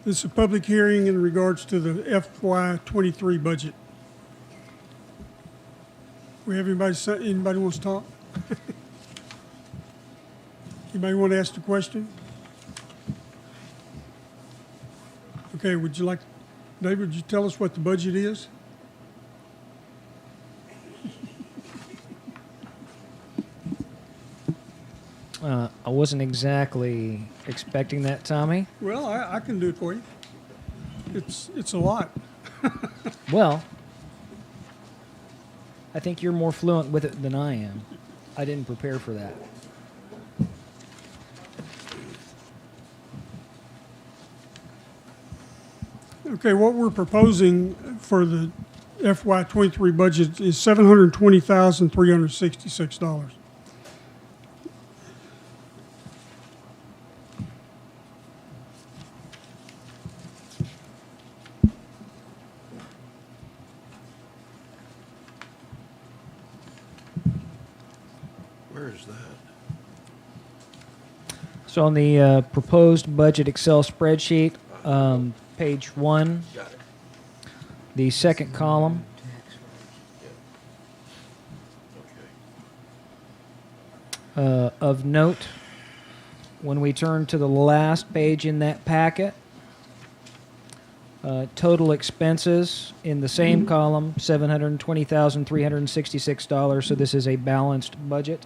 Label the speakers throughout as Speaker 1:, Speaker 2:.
Speaker 1: This is a public hearing in regards to the FY23 budget. We have anybody wants to talk? Anybody want to ask a question? Okay, would you like, David, would you tell us what the budget is?
Speaker 2: I wasn't exactly expecting that, Tommy.
Speaker 1: Well, I can do it for you. It's a lot.
Speaker 2: Well, I think you're more fluent with it than I am. I didn't prepare for that.
Speaker 1: Okay, what we're proposing for the FY23 budget is $720,366.
Speaker 3: Where is that?
Speaker 2: So on the proposed budget Excel spreadsheet, page 1,
Speaker 3: Got it.
Speaker 2: the second column,
Speaker 3: Okay.
Speaker 2: of note, when we turn to the last page in that packet, total expenses in the same column, $720,366. So this is a balanced budget.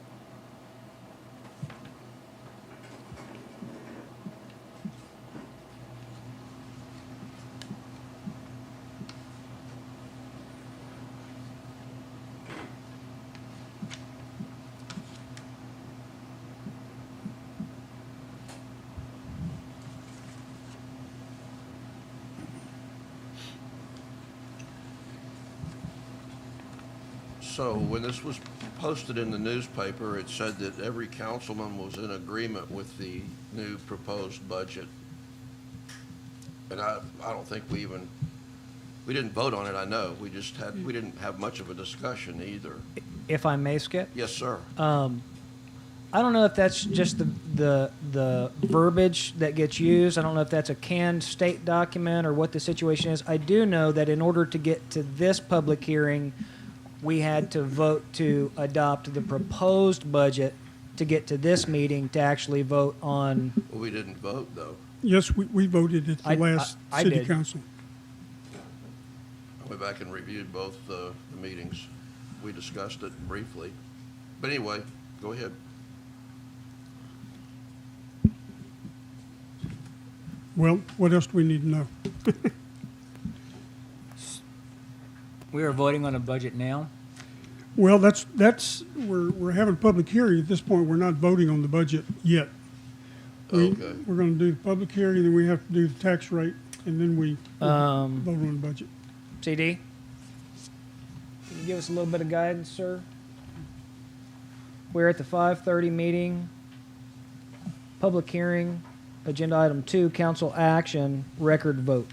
Speaker 3: So when this was posted in the newspaper, it said that every councilman was in agreement with the new proposed budget. And I don't think we didn't vote on it, I know. We didn't have much of a discussion either.
Speaker 2: If I may, Skip.
Speaker 3: Yes, sir.
Speaker 2: I don't know if that's just the verbiage that gets used. I don't know if that's a canned state document or what the situation is. I do know that in order to get to this public hearing, we had to vote to adopt the proposed budget to get to this meeting to actually vote on.
Speaker 3: Well, we didn't vote, though.
Speaker 1: Yes, we voted at the last
Speaker 2: I
Speaker 1: city
Speaker 2: did.
Speaker 1: council.
Speaker 3: I went back and reviewed both the meetings. We discussed it briefly. But anyway, go ahead.
Speaker 1: Well, what else do we need to know?
Speaker 4: We are voting on a budget now.
Speaker 1: Well, we're having a public hearing at this point. We're not voting on the budget yet.
Speaker 3: Okay.
Speaker 1: We're going to do the public hearing, then we have to do the tax rate, and then we vote on the budget.
Speaker 2: CD, can you give us a little bit of guidance, sir? We're at the 5:30 meeting. Public hearing, agenda item 2, council action, record vote.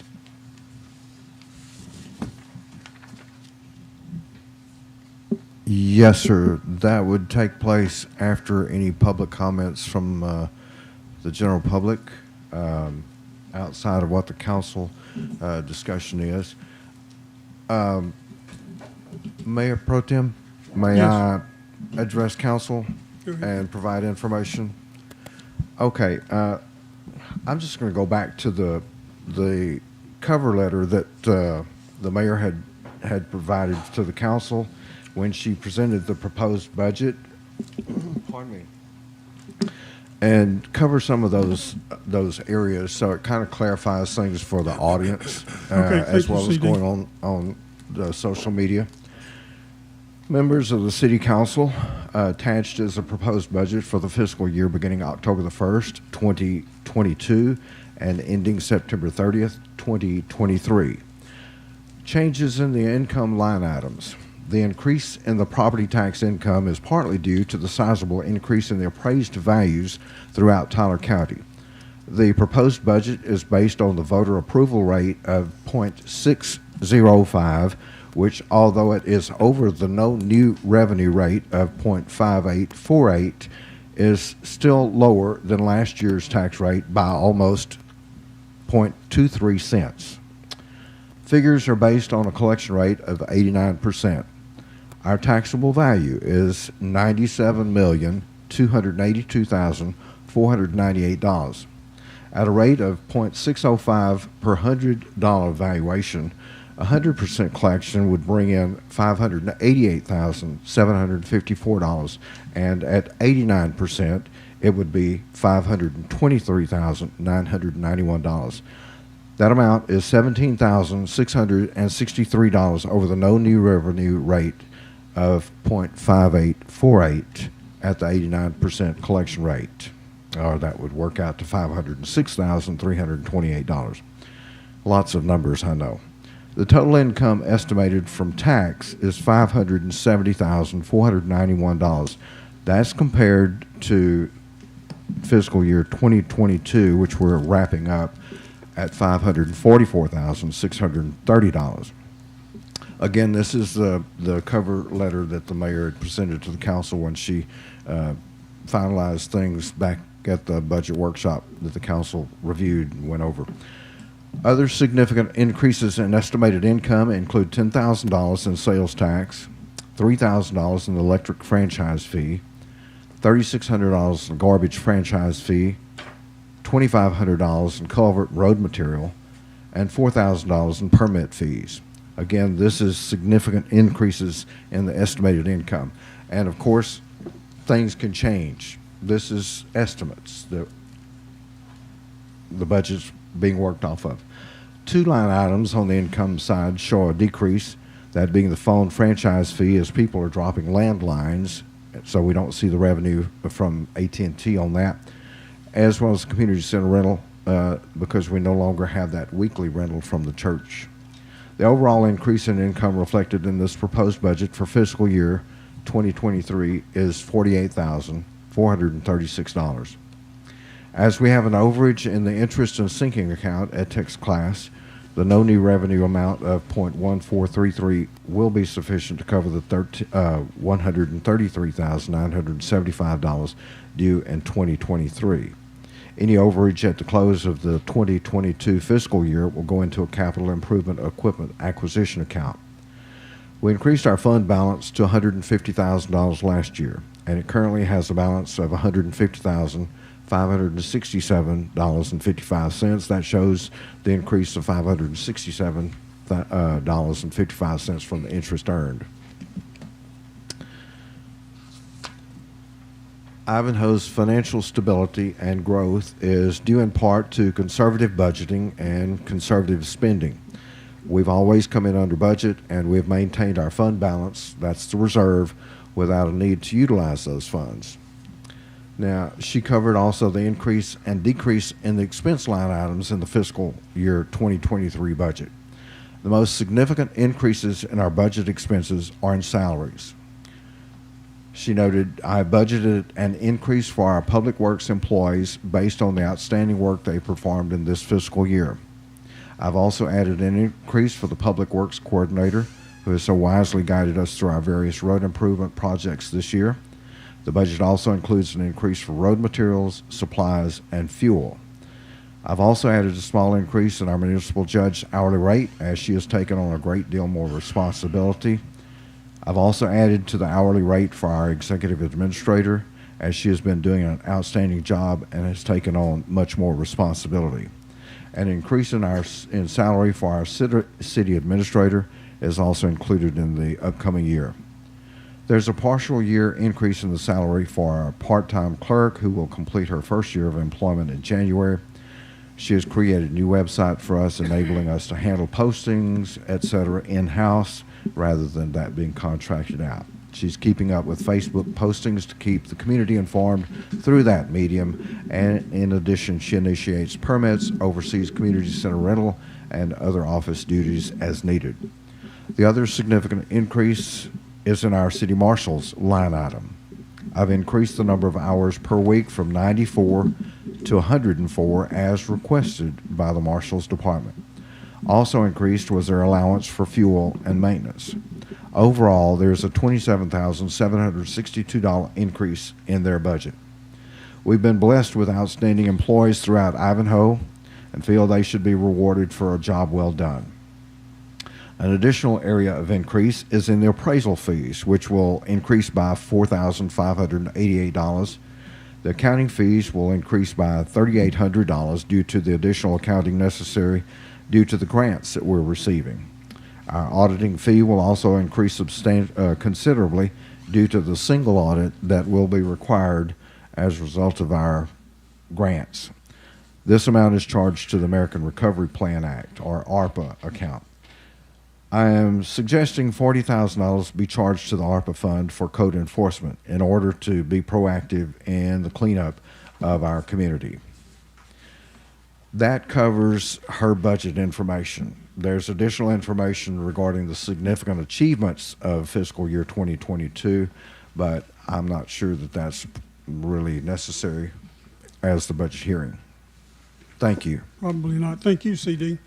Speaker 5: Yes, sir. That would take place after any public comments from the general public, outside of what the council discussion is. Mayor Pro-tem, may
Speaker 1: Yes.
Speaker 5: I address council
Speaker 1: Go ahead.
Speaker 5: and provide information? Okay, I'm just going to go back to the cover letter that the mayor had provided to the council when she presented the proposed budget. Pardon me. And cover some of those areas so it kind of clarifies things for the audience,
Speaker 1: Okay, thank
Speaker 5: as
Speaker 1: you,
Speaker 5: well as
Speaker 1: CD.
Speaker 5: going on the social media. Members of the City Council, attached is a proposed budget for the fiscal year beginning October the 1st, 2022, and ending September 30th, 2023. Changes in the income line items. The increase in the property tax income is partly due to the sizable increase in the appraised values throughout Tyler County. The proposed budget is based on the voter approval rate of 0.605, which, although it is over the no new revenue rate of 0.5848, is still lower than last year's tax rate by almost 0.23 cents. Figures are based on a collection rate of 89%. Our taxable value is $97,282,498. At a rate of 0.605 per $100 valuation, 100% collection would bring in $588,754, and at 89%, it would be $523,991. That amount is $17,663 over the no new revenue rate of 0.5848 at the 89% collection rate. Or that would work out to $506,328. Lots of numbers, I know. The total income estimated from tax is $570,491. That's compared to fiscal year 2022, which we're wrapping up, at $544,630. Again, this is the cover letter that the mayor had presented to the council when she finalized things back at the budget workshop that the council reviewed and went over. Other significant increases in estimated income include $10,000 in sales tax, $3,000 in the electric franchise fee, $3,600 in garbage franchise fee, $2,500 in culvert road material, and $4,000 in permit fees. Again, this is significant increases in the estimated income. And of course, things can change. This is estimates that the budget's being worked off of. Two line items on the income side show a decrease, that being the phone franchise fee, as people are dropping landlines, so we don't see the revenue from AT&T on that, as well as community center rental, because we no longer have that weekly rental from the church. The overall increase in income reflected in this proposed budget for fiscal year 2023 is $48,436. As we have an overage in the interest and sinking account at text class, the no new revenue amount of .1433 will be sufficient to cover the $133,975 due in 2023. Any overage at the close of the 2022 fiscal year will go into a capital improvement equipment acquisition account. We increased our fund balance to $150,000 last year, and it currently has a balance of $150,567.55. That shows the increase of $567.55 from the interest earned. Ivanhoe's financial stability and growth is due in part to conservative budgeting and conservative spending. We've always come in under budget, and we've maintained our fund balance, that's the reserve, without a need to utilize those funds. Now, she covered also the increase and decrease in the expense line items in the fiscal year 2023 budget. The most significant increases in our budget expenses are in salaries. She noted, I budgeted an increase for our public works employees based on the outstanding work they performed in this fiscal year. I've also added an increase for the public works coordinator, who has so wisely guided us through our various road improvement projects this year. The budget also includes an increase for road materials, supplies, and fuel. I've also added a small increase in our municipal judge hourly rate, as she has taken on a great deal more responsibility. I've also added to the hourly rate for our executive administrator, as she has been doing an outstanding job and has taken on much more responsibility. An increase in salary for our city administrator is also included in the upcoming year. There's a partial year increase in the salary for our part-time clerk, who will complete her first year of employment in January. She has created a new website for us, enabling us to handle postings, etc., in-house, rather than that being contracted out. She's keeping up with Facebook postings to keep the community informed through that medium, and in addition, she initiates permits, oversees community center rental, and other office duties as needed. The other significant increase is in our city marshal's line item. I've increased the number of hours per week from 94 to 104 as requested by the marshal's department. Also increased was their allowance for fuel and maintenance. Overall, there's a $27,762 increase in their budget. We've been blessed with outstanding employees throughout Ivanhoe, and feel they should be rewarded for a job well done. An additional area of increase is in the appraisal fees, which will increase by $4,588. The accounting fees will increase by $3,800 due to the additional accounting necessary due to the grants that we're receiving. Our auditing fee will also increase considerably due to the single audit that will be required as a result of our grants. This amount is charged to the American Recovery Plan Act, or ARPA account. I am suggesting $40,000 be charged to the ARPA fund for code enforcement in order to be proactive in the cleanup of our community. That covers her budget information. There's additional information regarding the significant achievements of fiscal year 2022, but I'm not sure that that's really necessary as the budget hearing. Thank you.
Speaker 1: Probably not. Thank you, CD.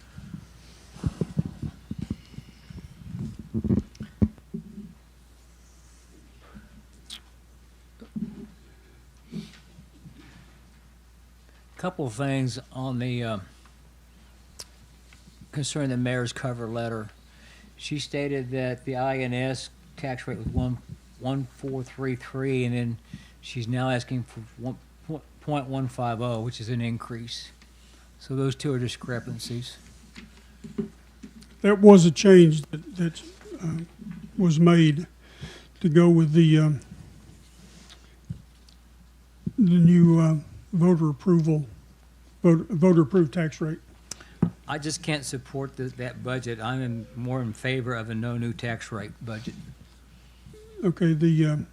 Speaker 4: Couple of things on the concerning the mayor's cover letter. She stated that the INS tax rate was 1.1433, and then she's now asking for 1.150, which is an increase. So those two are discrepancies.
Speaker 1: That was a change that was made to go with the new voter approved tax rate.
Speaker 4: I just can't support that budget. I'm more in favor of a no new tax rate budget.
Speaker 1: Okay, the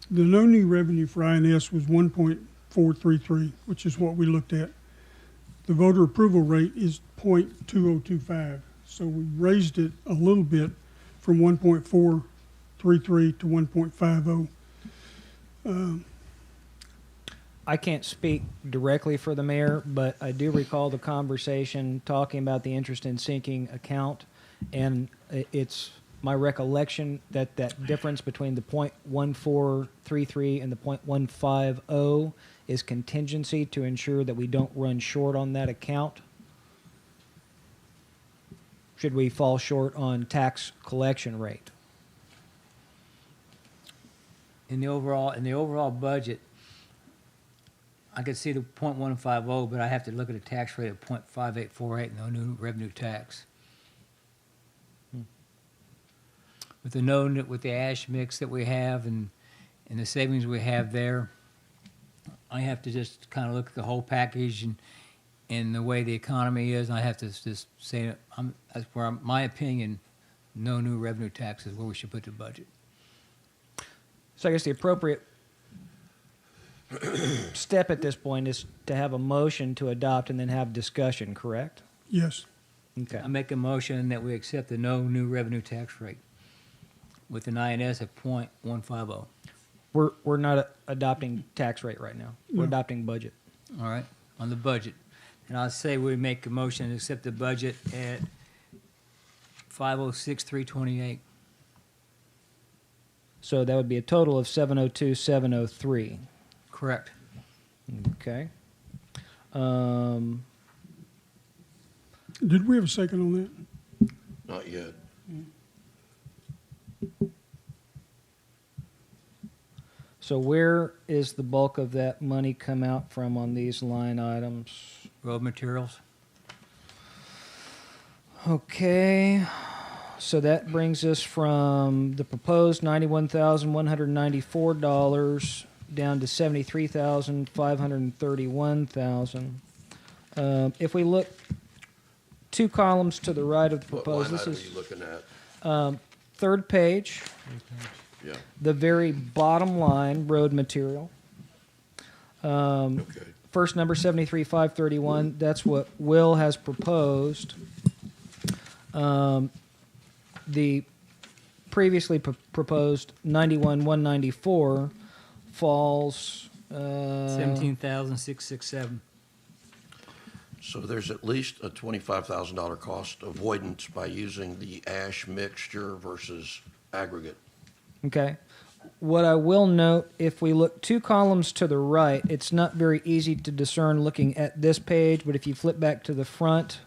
Speaker 1: no new revenue for INS was 1.433, which is what we looked at. The voter approval rate is 0.2025, so we raised it a little bit from 1.433 to 1.50.
Speaker 2: I can't speak directly for the mayor, but I do recall the conversation talking about the interest in sinking account, and it's my recollection that that difference between the 0.1433 and the 0.150 is contingency to ensure that we don't run short on that account. Should we fall short on tax collection rate?
Speaker 4: In the overall budget, I could see the 0.150, but I have to look at a tax rate of 0.5848, no new revenue tax. With the ash mix that we have and the savings we have there, I have to just kind of look at the whole package and the way the economy is. And I have to just say, as for my opinion, no new revenue tax is where we should put the budget.
Speaker 2: So I guess the appropriate step at this point is to have a motion to adopt and then have discussion, correct?
Speaker 1: Yes.
Speaker 2: Okay.
Speaker 4: I make a motion that we accept the no new revenue tax rate with an INS of 0.150.
Speaker 2: We're not adopting tax rate right now. We're
Speaker 1: No.
Speaker 2: adopting budget.
Speaker 4: All right, on the budget. And I'll say we make a motion to accept the budget at 506,328.
Speaker 2: So that would be a total of 702,703.
Speaker 4: Correct.
Speaker 2: Okay.
Speaker 1: Did we have a second on that?
Speaker 3: Not yet.
Speaker 2: So where is the bulk of that money come out from on these line items?
Speaker 4: Road materials.
Speaker 2: Okay. So that brings us from the proposed $91,194 down to $73,531,000. If we look two columns to the right of the
Speaker 3: What
Speaker 2: proposed,
Speaker 3: line
Speaker 2: this
Speaker 3: item are
Speaker 2: is
Speaker 3: you looking at?
Speaker 2: third page,
Speaker 3: Yeah,
Speaker 2: the very bottom line, road material.
Speaker 3: okay.
Speaker 2: First number 73,531. That's what Will has proposed. The previously proposed 91,194 falls
Speaker 4: 17,667.
Speaker 3: So there's at least a $25,000 cost avoidance by using the ash mixture versus aggregate.
Speaker 2: Okay. What I will note, if we look 2 columns to the right, it's not very easy to discern looking at this page, but if you flip back to the front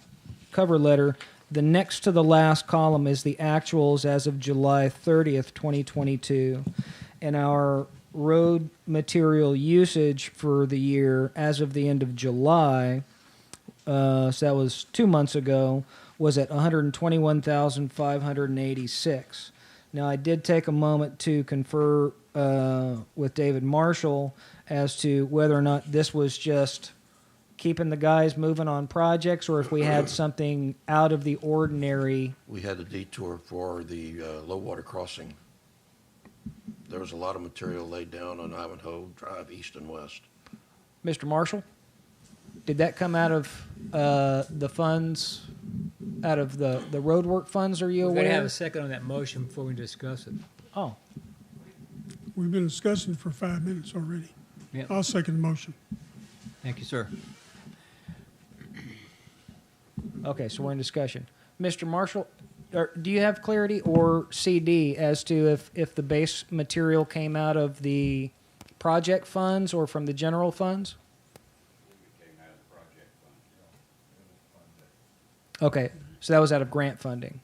Speaker 2: cover letter, the next to the last column is the actuals as of July 30th, 2022. And our road material usage for the year as of the end of July, so that was 2 months ago, was at 121,586. Now, I did take a moment to confer with David Marshall as to whether or not this was just keeping the guys moving on projects, or if we had something out of the ordinary.
Speaker 3: We had a detour for the low water crossing. There was a lot of material laid down on Ivanhoe Drive, east and west.
Speaker 2: Mr. Marshall, did that come out of the funds, out of the road work funds, are you
Speaker 4: We're going to have
Speaker 2: aware?
Speaker 4: a second on that motion before we discuss it.
Speaker 2: Oh,
Speaker 1: We've been discussing for 5 minutes already.
Speaker 4: Yep.
Speaker 1: I'll second the motion.
Speaker 4: Thank you, sir.
Speaker 2: okay, so we're in discussion. Mr. Marshall, do you have clarity, or CD, as to if the base material came out of the project funds or from the general funds? Okay, so that was out of grant funding.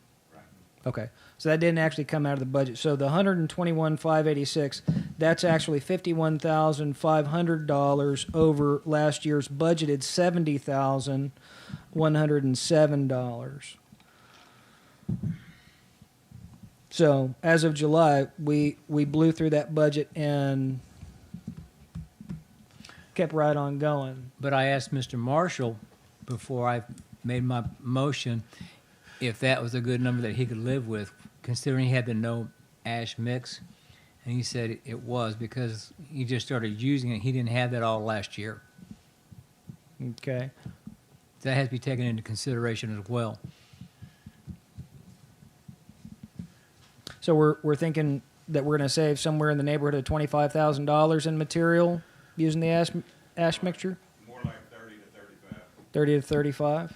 Speaker 2: Okay, so that didn't actually come out of the budget. So the 121,586, that's actually $51,500 over last year's budgeted $70,107. So as of July, we blew through that budget and kept right on going.
Speaker 4: But I asked Mr. Marshall before I made my motion if that was a good number that he could live with, considering he had the no ash mix. And he said it was, because he just started using it. He didn't have that all last year.
Speaker 2: Okay.
Speaker 4: That has to be taken into consideration as well.
Speaker 2: So we're thinking that we're going to save somewhere in the neighborhood of $25,000 in material using the ash mixture?
Speaker 6: More like 30 to 35.
Speaker 2: 30 to 35?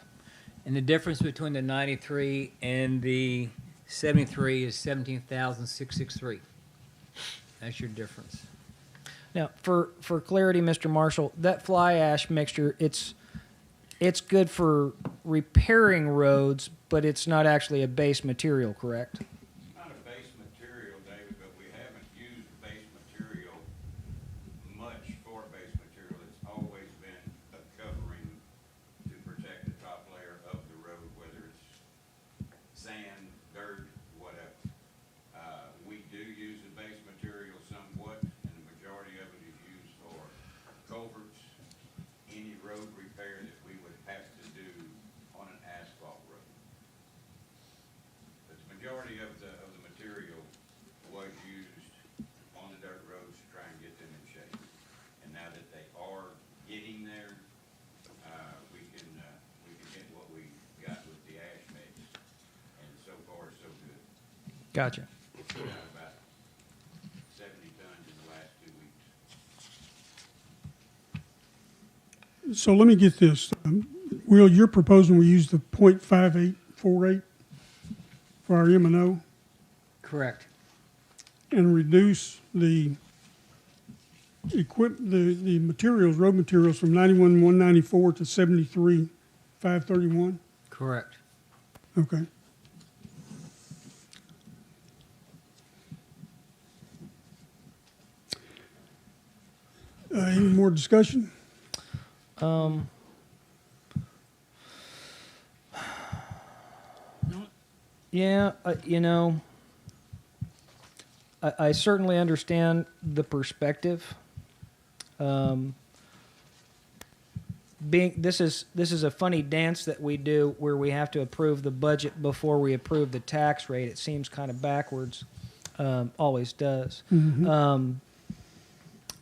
Speaker 4: And the difference between the 93 and the 73 is 17,663. That's your difference.
Speaker 2: Now, for clarity, Mr. Marshall, that fly ash mixture, it's good for repairing roads, but it's not actually a base material, correct?
Speaker 6: It's not a base material, David, but we haven't used base material much for base material. It's always been a covering to protect the top layer of the road, whether it's sand, dirt, whatever. We do use the base material somewhat, and the majority of it is used for culverts, any road repair that we would have to do on an asphalt road. But the majority of the material was used on the dirt roads to try and get them in shape. And now that they are getting there, we can get what we got with the ash mix. And so far, so good.
Speaker 2: Gotcha.
Speaker 6: We got about 70 tons in the last 2 weeks.
Speaker 1: So let me get this. Will, you're proposing we use the .5848 for our M&O
Speaker 4: Correct.
Speaker 1: and reduce the the materials, road materials from 91,194 to 73,531?
Speaker 4: Correct.
Speaker 1: Okay. Any more discussion?
Speaker 2: Yeah, I certainly understand the perspective. This is a funny dance that we do where we have to approve the budget before we approve the tax rate. It seems kind of backwards, always does.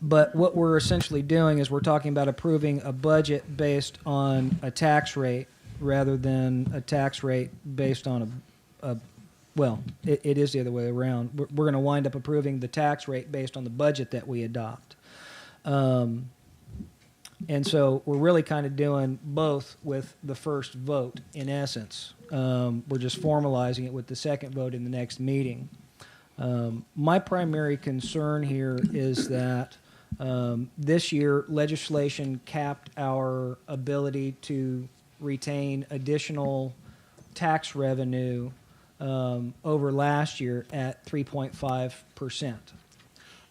Speaker 2: But what we're essentially doing is we're talking about approving a budget based on a tax rate rather than a tax rate based on it is the other way around. We're going to wind up approving the tax rate based on the budget that we adopt. And so we're really kind of doing both with the first vote, in essence. We're just formalizing it with the second vote in the next meeting. My primary concern here is that this year legislation capped our ability to retain additional tax revenue over last year at 3.5%.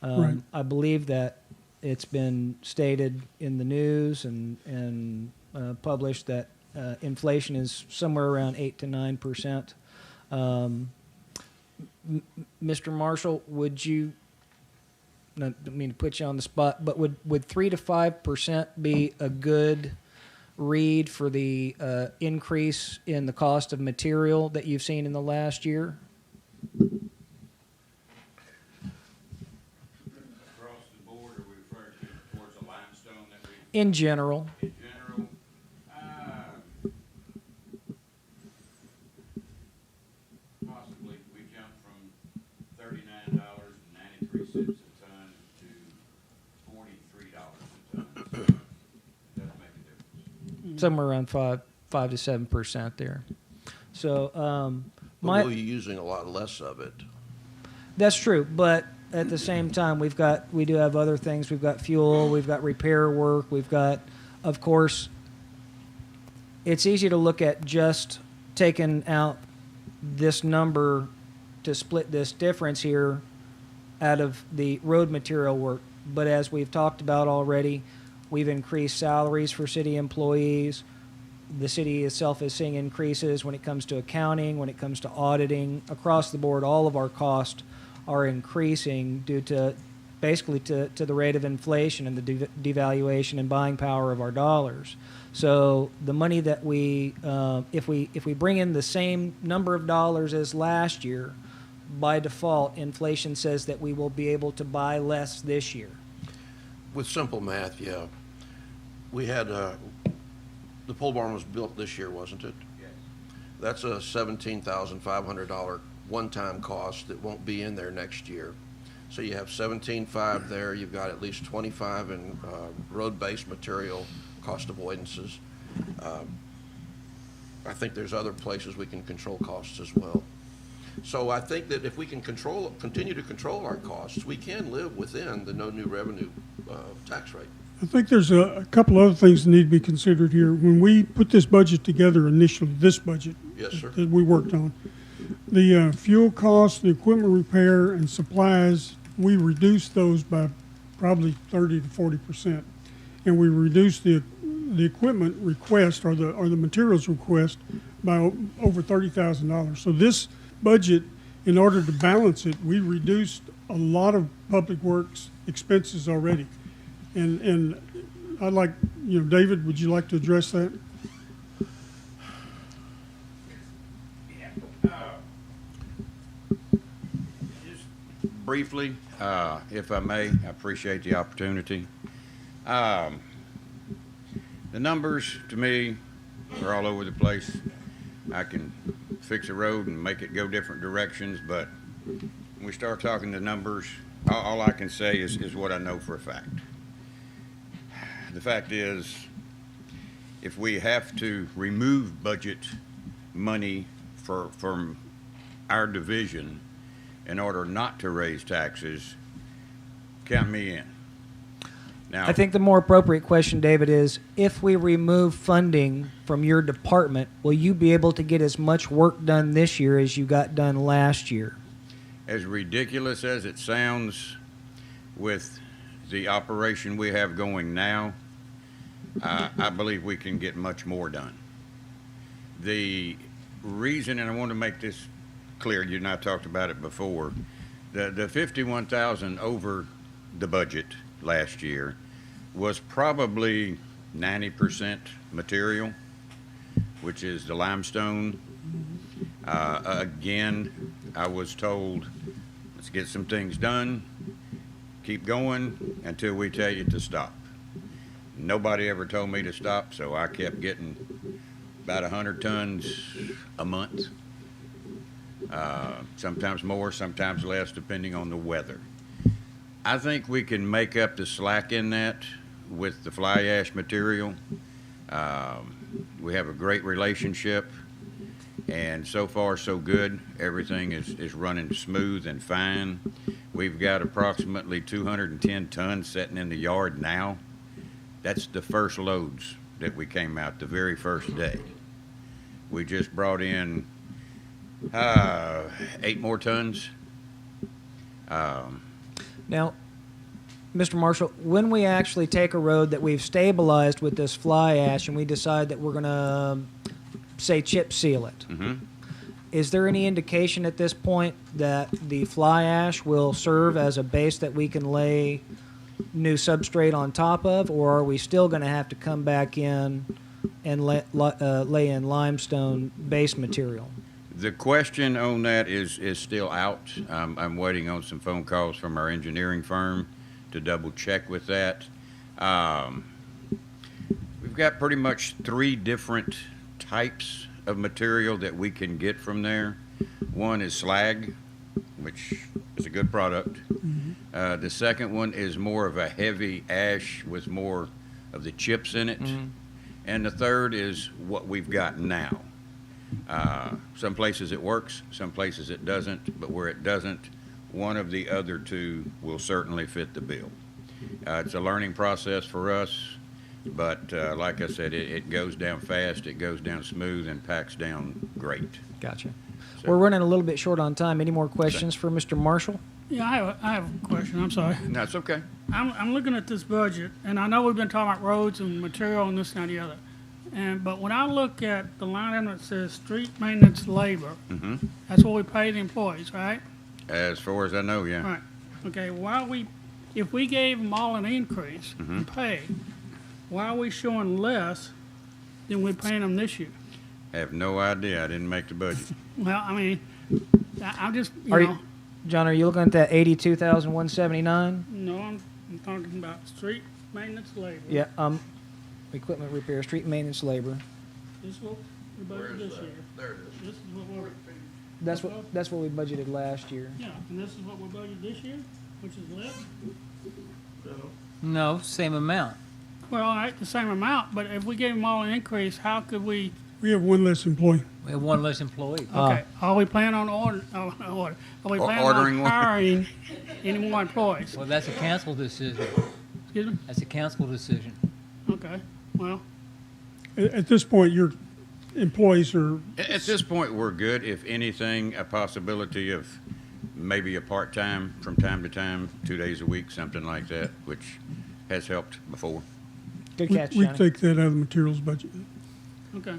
Speaker 1: Right.
Speaker 2: I believe that it's been stated in the news and published that inflation is somewhere around 8 to 9%. Mr. Marshall, would you? I don't mean to put you on the spot, but would 3 to 5% be a good read for the increase in the cost of material that you've seen in the last year?
Speaker 6: Across the board, are we referring to towards the limestone that we,
Speaker 2: In general,
Speaker 6: in general, possibly, we jumped from $39.93 a ton to $43 a ton. Doesn't make a difference.
Speaker 2: somewhere around 5 to 7% there. So
Speaker 3: But
Speaker 2: my
Speaker 3: we're using a lot less of it.
Speaker 2: That's true, but at the same time, we do have other things. We've got fuel, we've got repair work, we've got, of course, it's easy to look at just taking out this number to split this difference here out of the road material work. But as we've talked about already, we've increased salaries for city employees. The city itself is seeing increases when it comes to accounting, when it comes to auditing. Across the board, all of our costs are increasing due to basically to the rate of inflation and the devaluation and buying power of our dollars. So the money that if we bring in the same number of dollars as last year, by default, inflation says that we will be able to buy less this year.
Speaker 3: With simple math, yeah. We had, the pole barn was built this year, wasn't it?
Speaker 6: Yes.
Speaker 3: That's a $17,500 one-time cost that won't be in there next year. So you have 17.5 there, you've got at least 25 in road-based material cost avoidances. I think there's other places we can control costs as well. So I think that if we can continue to control our costs, we can live within the no new revenue tax rate.
Speaker 1: I think there's a couple other things that need to be considered here. When we put this budget together initially, this budget
Speaker 3: Yes, sir.
Speaker 1: that we worked on, the fuel costs, the equipment repair, and supplies, we reduced those by probably 30 to 40%, and we reduced the equipment request or the materials request by over $30,000. So this budget, in order to balance it, we reduced a lot of public works expenses already. And I'd like, David, would you like to address that?
Speaker 6: Just briefly, if I may, I appreciate the opportunity. The numbers, to me, are all over the place. I can fix a road and make it go different directions, but when we start talking the numbers, all I can say is what I know for a fact. The fact is, if we have to remove budget money from our division in order not to raise taxes, count me in. Now,
Speaker 2: I think the more appropriate question, David, is if we remove funding from your department, will you be able to get as much work done this year as you got done last year?
Speaker 6: as ridiculous as it sounds, with the operation we have going now, I believe we can get much more done. The reason, and I want to make this clear, you and I talked about it before, the 51,000 over the budget last year was probably 90% material, which is the limestone. Again, I was told, let's get some things done, keep going until we tell you to stop. Nobody ever told me to stop, so I kept getting about 100 tons a month. Sometimes more, sometimes less, depending on the weather. I think we can make up the slack in that with the fly ash material. We have a great relationship, And so far, so good. Everything is running smooth and fine. We've got approximately 210 tons sitting in the yard now. That's the first loads that we came out the very first day. We just brought in 8 more tons.
Speaker 2: Now, Mr. Marshall, when we actually take a road that we've stabilized with this fly ash and we decide that we're going to, say, chip seal it, is there any indication at this point that the fly ash will serve as a base that we can lay new substrate on top of, or are we still going to have to come back in and lay in limestone base material?
Speaker 6: The question on that is still out. I'm waiting on some phone calls from our engineering firm to double check with that. We've got pretty much 3 different types of material that we can get from there. One is slag, which is a good product. The second one is more of a heavy ash with more of the chips in it. And the third is what we've got now. Some places it works, some places it doesn't, but where it doesn't, one of the other 2 will certainly fit the bill. It's a learning process for us, but like I said, it goes down fast, it goes down smooth, and packs down great.
Speaker 2: Gotcha.
Speaker 6: So-
Speaker 2: We're running a little bit short on time. Any more questions for Mr. Marshall?
Speaker 7: Yeah, I have a question. I'm sorry.
Speaker 6: No, it's okay.
Speaker 7: I'm looking at this budget, and I know we've been talking about roads and material and this and that and the other. But when I look at the line item that says street maintenance labor, that's what we pay the employees, right?
Speaker 6: As far as I know, yeah.
Speaker 7: Right. Okay, if we gave them all an increase in pay, why are we showing less than we're paying them this year?
Speaker 6: Have no idea. I didn't make the budget.
Speaker 7: Well, I mean, I'm just,
Speaker 2: John, are you looking at that 82,179?
Speaker 7: no, I'm talking about street maintenance labor.
Speaker 2: Yeah, equipment repair, street maintenance labor.
Speaker 7: This is what we
Speaker 3: Where
Speaker 7: budgeted
Speaker 3: is
Speaker 7: this
Speaker 3: that?
Speaker 7: year.
Speaker 3: There it is.
Speaker 7: This is what we're,
Speaker 2: That's what we budgeted last year.
Speaker 7: yeah, and this is what we're budgeted this year, which is less.
Speaker 4: No, same amount.
Speaker 7: Well, all right, the same amount, but if we gave them all an increase, how could we,
Speaker 1: We have 1 less employee.
Speaker 4: We have 1 less employee.
Speaker 7: okay, are we planning on are we planning
Speaker 6: ordering
Speaker 7: on
Speaker 6: one.
Speaker 7: hiring any more employees?
Speaker 4: Well, that's a council decision.
Speaker 7: Excuse me?
Speaker 4: That's a council decision.
Speaker 7: Okay, well,
Speaker 1: At this point, your employees are,
Speaker 6: At this point, we're good. If anything, a possibility of maybe a part-time from time to time, 2 days a week, something like that, which has helped before.
Speaker 2: Good
Speaker 1: we
Speaker 2: catch,
Speaker 1: we
Speaker 2: Johnny.
Speaker 1: take that out of the materials budget.
Speaker 7: okay.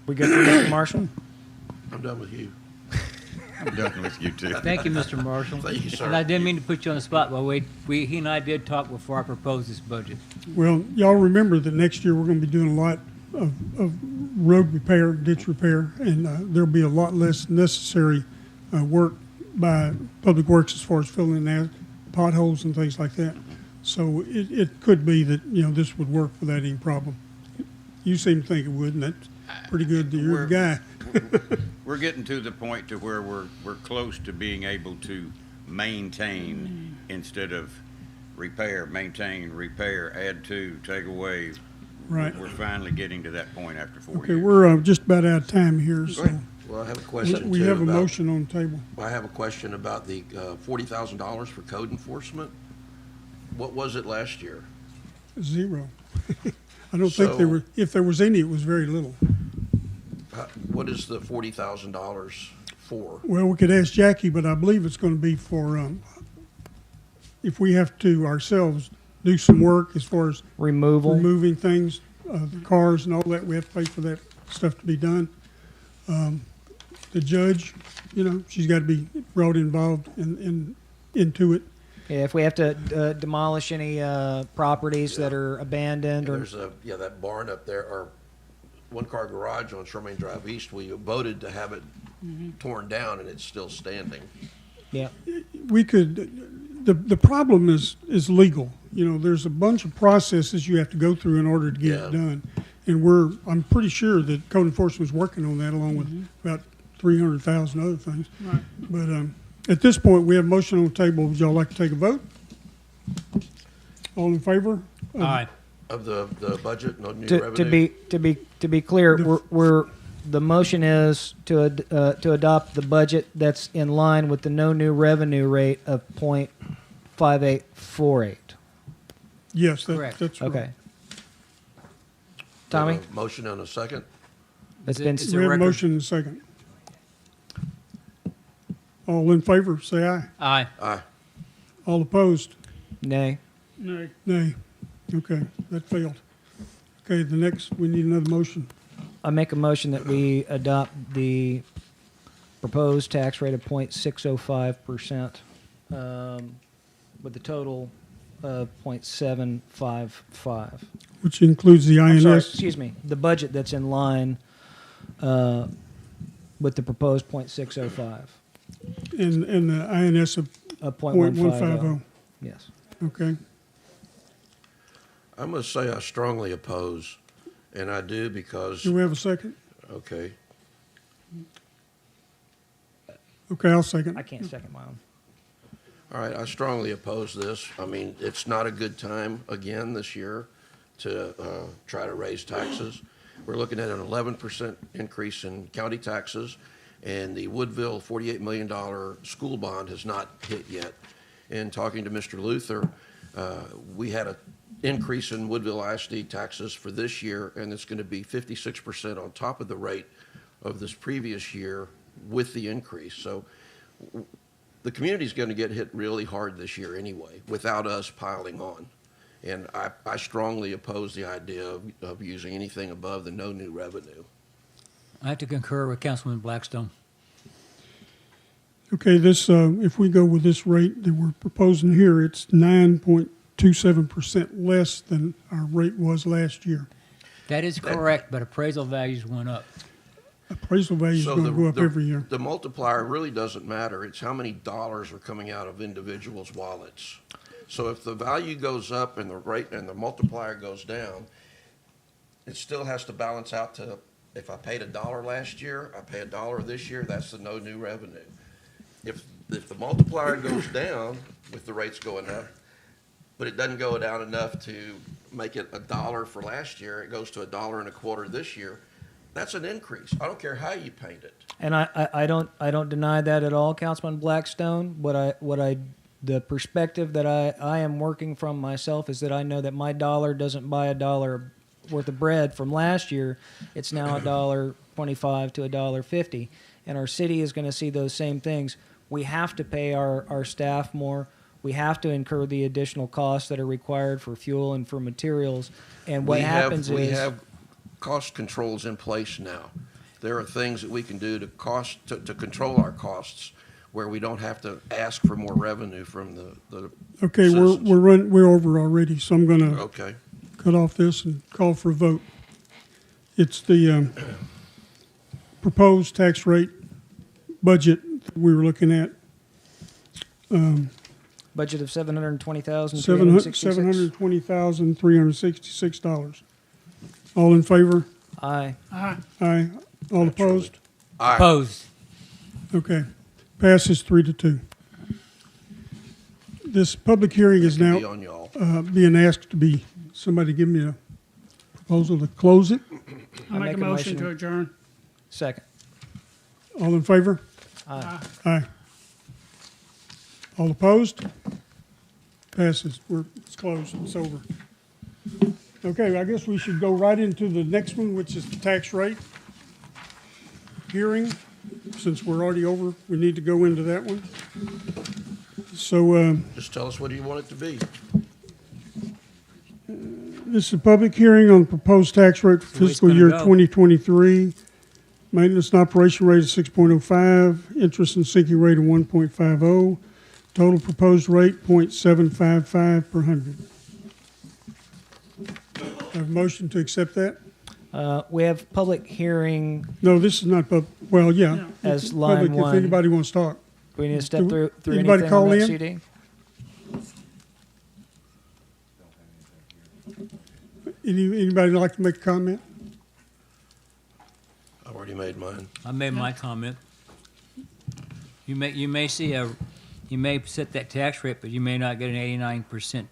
Speaker 2: We good for Mr. Marshall?
Speaker 3: I'm done with you.
Speaker 6: I'm done with you too.
Speaker 4: Thank you, Mr. Marshall.
Speaker 3: Thank you, sir.
Speaker 4: And I didn't mean to put you on the spot, but he and I did talk before I proposed this budget.
Speaker 1: Well, y'all remember that next year we're going to be doing a lot of road repair, ditch repair, and there'll be a lot less necessary work by Public Works as far as filling in potholes and things like that. So it could be that, this would work without any problem. You seem to think it would, and that's pretty good that you're the guy.
Speaker 6: We're getting to the point to where we're close to being able to maintain instead of repair, maintain, repair, add to, take away.
Speaker 1: Right.
Speaker 6: We're finally getting to that point after 4
Speaker 1: Okay,
Speaker 6: years.
Speaker 1: we're just about out of time here, so
Speaker 3: Well, I have a question
Speaker 1: we
Speaker 3: too
Speaker 1: have a
Speaker 3: about-
Speaker 1: motion on the table.
Speaker 3: I have a question about the $40,000 for code enforcement. What was it last year?
Speaker 1: 0. I don't think there
Speaker 3: So-
Speaker 1: were, if there was any, it was very little.
Speaker 3: What is the $40,000 for?
Speaker 1: Well, we could ask Jackie, but I believe it's going to be for, if we have to ourselves do some work as far as
Speaker 2: Removal.
Speaker 1: removing things, the cars and all that, we have to pay for that stuff to be done. The judge, she's got to be brought involved into it.
Speaker 2: Yeah, if we have to demolish any properties that are abandoned or
Speaker 3: There's that barn up there, or one-car garage on CHARMAINE Drive East. We voted to have it torn down, and it's still standing.
Speaker 2: yeah.
Speaker 1: We could, the problem is legal. There's a bunch of processes you have to go through in order to get
Speaker 3: Yeah.
Speaker 1: it done. And I'm pretty sure that code enforcement is working on that along with about 300,000 other things.
Speaker 7: Right.
Speaker 1: But at this point, we have a motion on the table. Would y'all like to take a vote? All in favor?
Speaker 4: All right.
Speaker 3: Of the budget, no new
Speaker 2: To
Speaker 3: revenue?
Speaker 2: be clear, the motion is to adopt the budget that's in line with the no new revenue rate of 0.5848.
Speaker 1: Yes,
Speaker 4: Correct.
Speaker 1: that's right.
Speaker 2: Okay. Tommy?
Speaker 3: Have a motion and a second?
Speaker 2: It's
Speaker 4: Is
Speaker 2: been
Speaker 4: it- is
Speaker 1: We have a
Speaker 4: record-
Speaker 1: motion and a second. All in favor, say aye.
Speaker 4: Aye.
Speaker 3: Aye.
Speaker 1: All opposed?
Speaker 2: nay.
Speaker 7: No,
Speaker 1: Nay. Okay, that failed. Okay, the next, we need another motion.
Speaker 2: I make a motion that we adopt the proposed tax rate of 0.605%, with a total of 0.755.
Speaker 1: Which includes the
Speaker 2: I'm sorry,
Speaker 1: INS.
Speaker 2: excuse me, the budget that's in line with the proposed 0.605,
Speaker 1: And the INS of .150.
Speaker 2: .150. Yes.
Speaker 1: Okay,
Speaker 3: I must say I strongly oppose, and I do because,
Speaker 1: do we have a second?
Speaker 3: okay,
Speaker 1: Okay, I'll second.
Speaker 2: I can't second my own.
Speaker 3: all right, I strongly oppose this. I mean, it's not a good time again this year to try to raise taxes. We're looking at an 11% increase in county taxes, and the Woodville $48 million school bond has not hit yet. And talking to Mr. Luther, we had an increase in Woodville ISD taxes for this year, and it's going to be 56% on top of the rate of this previous year with the increase. So the community's going to get hit really hard this year anyway, without us piling on. And I strongly oppose the idea of using anything above the no new revenue.
Speaker 4: I have to concur with Councilman Blackstone.
Speaker 1: Okay, this, if we go with this rate that we're proposing here, it's 9.27% less than our rate was last year.
Speaker 4: That is correct, but appraisal values went up.
Speaker 1: Appraisal value is
Speaker 3: So
Speaker 1: going to go up every year.
Speaker 3: The multiplier really doesn't matter. It's how many dollars are coming out of individuals' wallets. So if the value goes up and the rate and the multiplier goes down, it still has to balance out to, if I paid $1 last year, I pay $1 this year, that's the no new revenue. If the multiplier goes down with the rates going up, but it doesn't go down enough to make it $1 for last year, it goes to $1.25 this year, that's an increase. I don't care how you paint it.
Speaker 2: And I don't deny that at all, Councilman Blackstone. The perspective that I am working from myself is that I know that my dollar doesn't buy $1 worth of bread from last year. It's now $1.25 to $1.50, and our city is going to see those same things. We have to pay our staff more. We have to incur the additional costs that are required for fuel and for materials. And what happens
Speaker 3: We
Speaker 2: is
Speaker 3: have cost controls in place now. There are things that we can do to control our costs where we don't have to ask for more revenue from the
Speaker 1: Okay,
Speaker 3: citizens.
Speaker 1: we're over already, so I'm going to
Speaker 3: Okay.
Speaker 1: cut off this and call for a vote. It's the proposed tax rate budget that we were looking at,
Speaker 2: budget of $720,366.
Speaker 1: $720,366. All in favor?
Speaker 2: Aye.
Speaker 7: aye.
Speaker 1: Aye. All opposed?
Speaker 3: Aye.
Speaker 4: Opposed.
Speaker 1: Okay. Passes 3-2. This public hearing is
Speaker 3: Be
Speaker 1: now
Speaker 3: on y'all.
Speaker 1: being asked to be, somebody give me a proposal to close it.
Speaker 7: I make a motion to adjourn.
Speaker 2: Second.
Speaker 1: All in favor?
Speaker 2: Aye.
Speaker 1: Aye. All opposed? Passes. It's closed. It's over. Okay, I guess we should go right into the next one, which is the tax rate hearing. Since we're already over, we need to go into that one. So,
Speaker 3: Just tell us what you want it to be.
Speaker 1: this is a public hearing on proposed tax rate for
Speaker 4: The way it's
Speaker 1: fiscal
Speaker 4: gonna
Speaker 1: year
Speaker 4: go.
Speaker 1: 2023. Maintenance and operation rate of 6.05, interest and sinking rate of 1.50, total proposed rate 0.755 per hundred. Have a motion to accept that?
Speaker 2: We have public hearing.
Speaker 1: No, this is not, well, yeah.
Speaker 7: No.
Speaker 2: As
Speaker 1: It's
Speaker 2: line
Speaker 1: public
Speaker 2: one.
Speaker 1: If anybody wants to talk.
Speaker 2: Do we need to step through
Speaker 1: anybody
Speaker 2: anything
Speaker 1: call
Speaker 2: on that
Speaker 1: in?
Speaker 2: CD?
Speaker 1: Anybody like to make a comment?
Speaker 3: I've already made mine.
Speaker 4: I made my comment. You may set that tax rate, but you may not get an 89%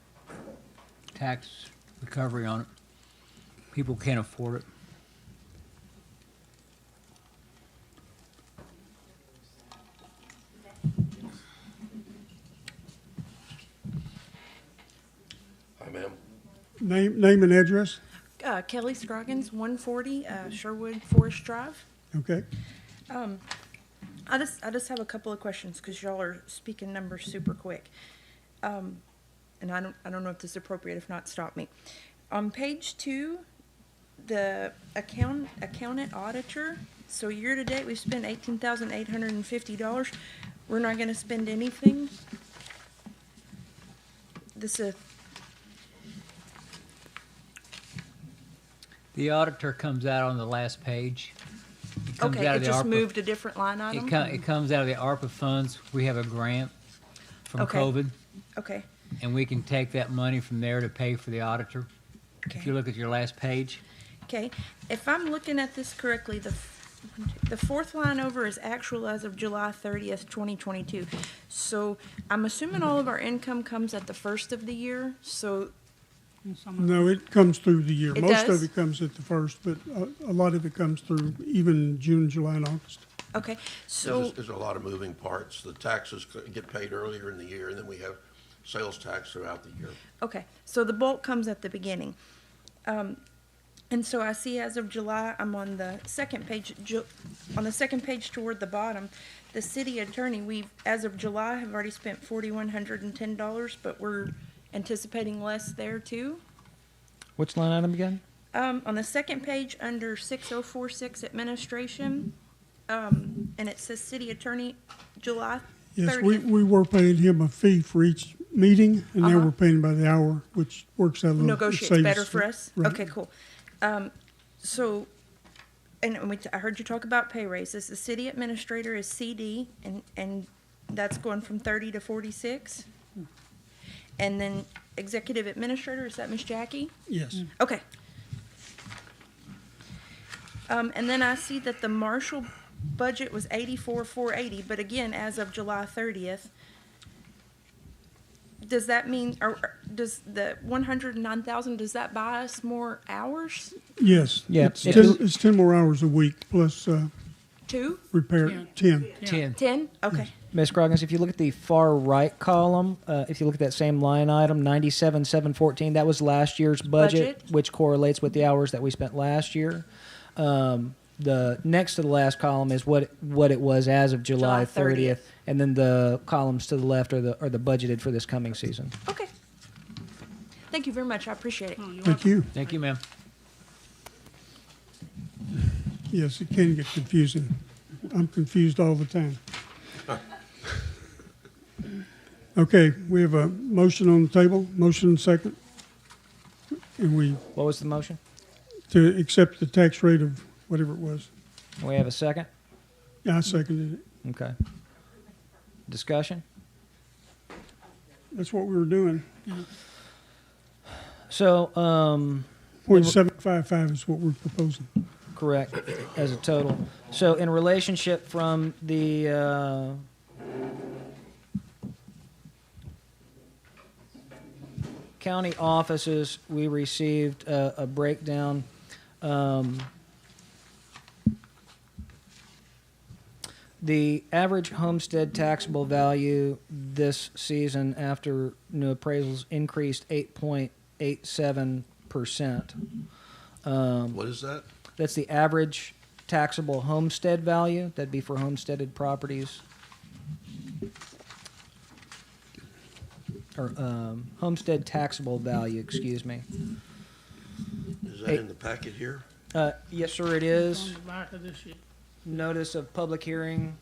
Speaker 4: tax recovery on it. People can't afford it.
Speaker 3: Hi, ma'am.
Speaker 1: Name and address,
Speaker 8: Kelly Scroggins, 140 Sherwood Forest Drive.
Speaker 1: okay?
Speaker 8: I just have a couple of questions because y'all are speaking numbers super quick. And I don't know if this is appropriate. If not, stop me. On page 2, the accountant auditor. So year to date, we've spent $18,850. We're not going to spend anything. This is
Speaker 4: The auditor comes out on the last page. It comes
Speaker 8: okay.
Speaker 4: out
Speaker 8: It
Speaker 4: of the
Speaker 8: just
Speaker 4: ARPA.
Speaker 8: moved a different line item.
Speaker 4: It comes out of the ARPA funds. We have a grant from
Speaker 8: Okay.
Speaker 4: COVID,
Speaker 8: Okay.
Speaker 4: and we can take that money from there to pay for the auditor. If
Speaker 8: Okay.
Speaker 4: you look at your last page,
Speaker 8: Okay, if I'm looking at this correctly, the fourth line over is actual as of July 30th, 2022. So I'm assuming all of our income comes at the first of the year, so,
Speaker 1: No, it comes through the year.
Speaker 8: It
Speaker 1: Most
Speaker 8: does?
Speaker 1: of it comes at the first, but a lot of it comes through even June, July, and August.
Speaker 8: okay, so,
Speaker 3: There's a lot of moving parts. The taxes get paid earlier in the year, and then we have sales tax throughout the year.
Speaker 8: okay, so the bulk comes at the beginning. And so I see as of July, I'm on the second page, on the second page toward the bottom, the city attorney, as of July, have already spent $4,110, but we're anticipating less there too.
Speaker 2: Which line item again?
Speaker 8: On the second page, under 6046 administration, and it says city attorney, July
Speaker 1: Yes,
Speaker 8: 30th.
Speaker 1: we were paying him a fee for each meeting, and now
Speaker 8: Uh-huh.
Speaker 1: we're paying by the hour, which works out a little. it
Speaker 8: Negotiates
Speaker 1: saves
Speaker 8: better for us?
Speaker 1: Right.
Speaker 8: Okay, cool. So, and I heard you talk about pay raises. The city administrator is CD, and that's going from 30 to 46? And then executive administrator, is that Miss Jackie?
Speaker 1: Yes,
Speaker 8: Okay. And then I see that the Marshall budget was 84,480, but again, as of July 30th. Does that mean, or does the 109,000, does that buy us more hours?
Speaker 1: yes.
Speaker 2: Yeah,
Speaker 1: It's
Speaker 2: if
Speaker 1: 10
Speaker 2: you-
Speaker 1: it's 10 more hours a week plus
Speaker 8: Two?
Speaker 1: repair,
Speaker 7: Yeah.
Speaker 1: 10.
Speaker 4: 10.
Speaker 8: 10? Okay.
Speaker 2: Ms. Scroggins, if you look at the far right column, if you look at that same line item, 97,714, that was last year's budget,
Speaker 8: Budget.
Speaker 2: which correlates with the hours that we spent last year. The next to the last column is what it was as of July
Speaker 8: July
Speaker 2: 30th,
Speaker 8: 30th.
Speaker 2: and then the columns to the left are the budgeted for this coming season.
Speaker 8: Okay. Thank you very much. I appreciate it.
Speaker 1: Thank you.
Speaker 4: Thank you, ma'am.
Speaker 1: Yes, it can get confusing. I'm confused all the time. Okay, we have a motion on the table, motion second. And
Speaker 2: What was the motion?
Speaker 1: to accept the tax rate of whatever it was.
Speaker 2: We have a second?
Speaker 1: Yeah, I seconded it.
Speaker 2: Okay. Discussion?
Speaker 1: That's what we were doing.
Speaker 2: So,
Speaker 1: .755 is what we're proposing.
Speaker 2: correct, as a total. So in relationship from the county offices, we received a breakdown. The average homestead taxable value this season after new appraisals increased 8.87%.
Speaker 3: What is that?
Speaker 2: That's the average taxable homestead value. That'd be for homesteaded properties. Or homestead taxable value, excuse me.
Speaker 3: Is that in the packet here?
Speaker 2: Yes, sir, it is.
Speaker 7: On the back of this sheet.
Speaker 2: Notice of public hearing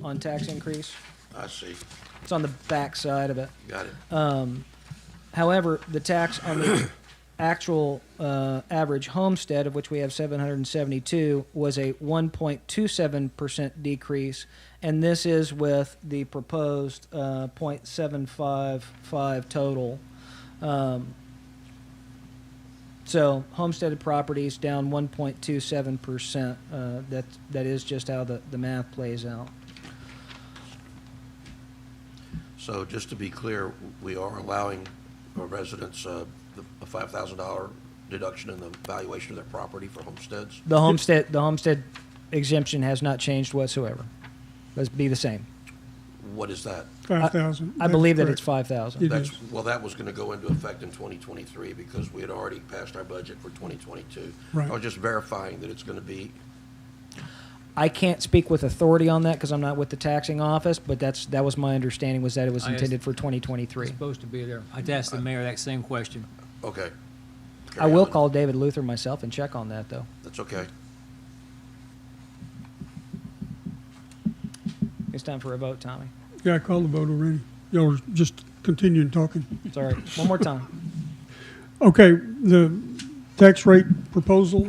Speaker 2: on tax increase.
Speaker 3: I see.
Speaker 2: It's on the back side of it.
Speaker 3: Got it.
Speaker 2: However, the tax on the actual average homestead, of which we have 772, was a 1.27% decrease, and this is with the proposed 0.755 total. So homesteaded properties down 1.27%. That is just how the math plays out.
Speaker 3: So just to be clear, we are allowing our residents a $5,000 deduction in the valuation of their property for homesteads?
Speaker 2: The homestead exemption has not changed whatsoever. Let's be the same.
Speaker 3: What is that?
Speaker 1: 5,000.
Speaker 2: I believe that
Speaker 1: That's
Speaker 2: it's
Speaker 1: correct.
Speaker 2: 5,000.
Speaker 1: It
Speaker 3: That's,
Speaker 1: is.
Speaker 3: well, that was gonna go into effect in 2023 because we had already passed our budget for 2022.
Speaker 1: Right.
Speaker 3: I was just verifying that it's gonna be,
Speaker 2: I can't speak with authority on that because I'm not with the taxing office, but that was my understanding, was that it was
Speaker 4: I asked-
Speaker 2: intended for
Speaker 4: It's
Speaker 2: 2023.
Speaker 4: supposed to be there. I'd ask the mayor that same question.
Speaker 3: okay.
Speaker 2: I
Speaker 3: Carry
Speaker 2: will
Speaker 3: on.
Speaker 2: call David Luther myself and check on that, though.
Speaker 3: That's okay.
Speaker 2: It's time for a vote, Tommy.
Speaker 1: Yeah, I called the vote already. Y'all are just continuing talking.
Speaker 2: Sorry. One more time.
Speaker 1: Okay, the tax rate proposal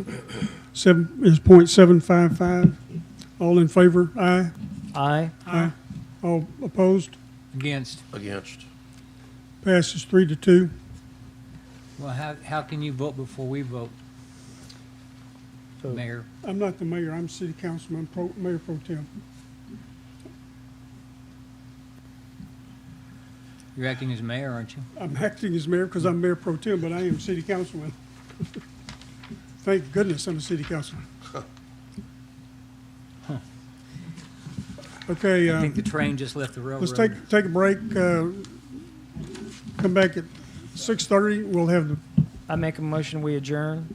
Speaker 1: is .755. All in favor? Aye.
Speaker 2: Aye.
Speaker 1: Aye. All opposed?
Speaker 4: Against.
Speaker 3: Against.
Speaker 1: Passes 3-2.
Speaker 4: Well, how can you vote before we vote,
Speaker 2: So-
Speaker 4: Mayor?
Speaker 1: I'm not the mayor, I'm city councilman, Mayor Pro-tem.
Speaker 4: You're acting as mayor, aren't you?
Speaker 1: I'm acting as mayor because I'm Mayor Pro-tem, but I am city councilman. Thank goodness I'm a city councilman. Okay,
Speaker 4: I think the train just left the railroad.
Speaker 1: let's take a break, come back at 6:30. We'll have the,
Speaker 2: I make a motion, we adjourn.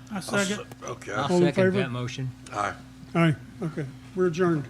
Speaker 7: I second.
Speaker 3: Okay.
Speaker 4: I'll
Speaker 1: All in
Speaker 4: second
Speaker 1: favor?
Speaker 4: that motion.
Speaker 3: Aye.
Speaker 1: aye, okay, we're adjourned.